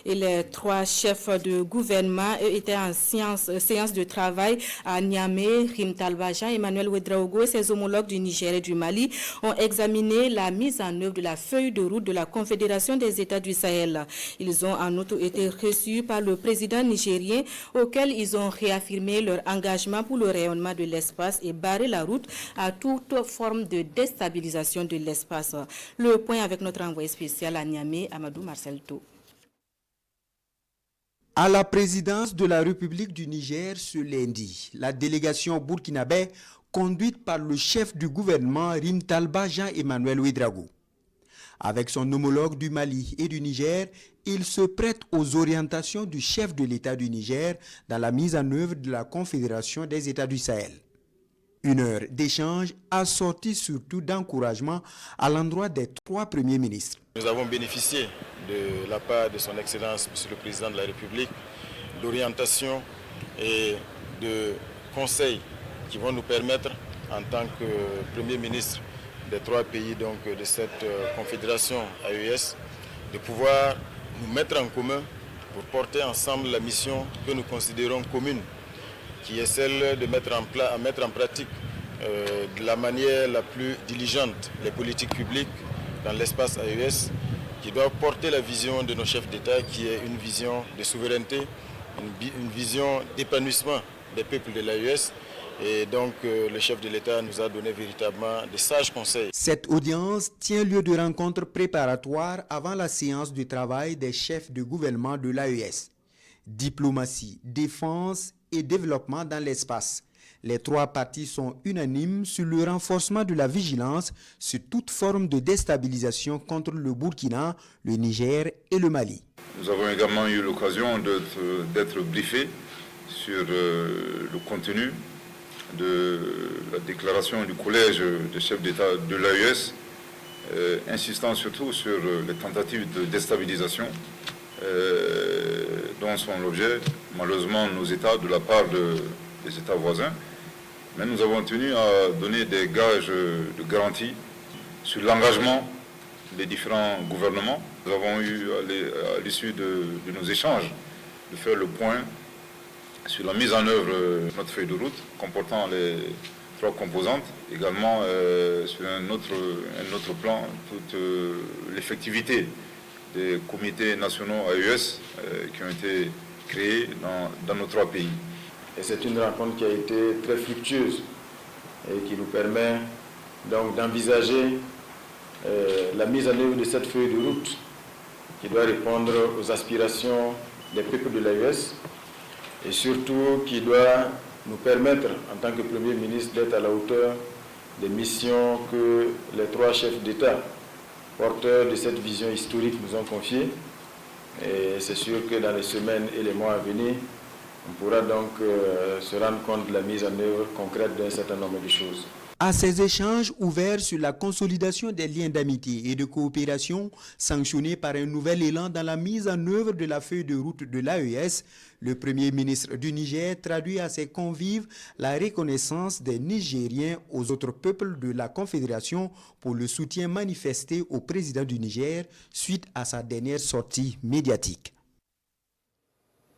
Et les 3 chefs de gouvernement étaient en séance de travail à Niamey. Rim Talba Jean, Emmanuel Ouedraogo et ses homologues du Niger et du Mali ont examiné la mise en œuvre de la feuille de route de la Confédération des États du Sahel. Ils ont en outre été reçus par le président nigérien auquel ils ont réaffirmé leur engagement pour le rayonnement de l'espace et barré la route à toute forme de déstabilisation de l'espace. Le point avec notre envoyé spécial à Niamey, Amadou Marcel To. À la présidence de la République du Niger ce lundi, la délégation burkinabé conduite par le chef du gouvernement Rim Talba Jean-Emmanuel Ouedraogo. Avec son homologue du Mali et du Niger, il se prête aux orientations du chef de l'État du Niger dans la mise en œuvre de la Confédération des États du Sahel. Une heure d'échange assortie surtout d'encouragement à l'endroit des 3 premiers ministres. Nous avons bénéficié de la part de son Excellence, Monsieur le Président de la République, d'orientations et de conseils qui vont nous permettre, en tant que Premier ministre des 3 pays donc, de cette confédération AES, de pouvoir nous mettre en commun pour porter ensemble la mission que nous considérons commune, qui est celle de mettre en pratique de la manière la plus diligente les politiques publiques dans l'espace AES, qui doit porter la vision de nos chefs d'État, qui est une vision de souveraineté, une vision d'épanouissement des peuples de l'AES. Et donc, le chef de l'État nous a donné véritablement de sages conseils. Cette audience tient lieu de rencontre préparatoire avant la séance de travail des chefs de gouvernement de l'AES. Diplomatie, défense et développement dans l'espace. Les 3 parties sont unanimes sur le renforcement de la vigilance sur toute forme de déstabilisation contre le Burkina, le Niger et le Mali. Nous avons également eu l'occasion d'être briefés sur le contenu de la déclaration du collège des chefs d'État de l'AES, insistant surtout sur les tentatives de déstabilisation dont sont l'objet, malheureusement, nos États de la part des États voisins. Mais nous avons tenu à donner des gages de garantie sur l'engagement des différents gouvernements. Nous avons eu, à l'issue de nos échanges, de faire le point sur la mise en œuvre de notre feuille de route comportant les 3 composantes, également sur un autre plan, toute l'effectivité des comités nationaux AES qui ont été créés dans nos 3 pays. Et c'est une rencontre qui a été très fructueuse et qui nous permet donc d'envisager la mise en œuvre de cette feuille de route qui doit répondre aux aspirations des peuples de l'AES et surtout qui doit nous permettre, en tant que Premier ministre, d'être à la hauteur des missions que les 3 chefs d'État, porteurs de cette vision historique, nous ont confiées. Et c'est sûr que dans les semaines et les mois à venir, on pourra donc se rendre compte de la mise en œuvre concrète d'un certain nombre de choses. À ces échanges ouverts sur la consolidation des liens d'amitié et de coopération, sanctionnés par un nouvel élan dans la mise en œuvre de la feuille de route de l'AES, le Premier ministre du Niger traduit à ses convives la reconnaissance des Nigériens aux autres peuples de la Confédération pour le soutien manifesté au président du Niger suite à sa dernière sortie médiatique.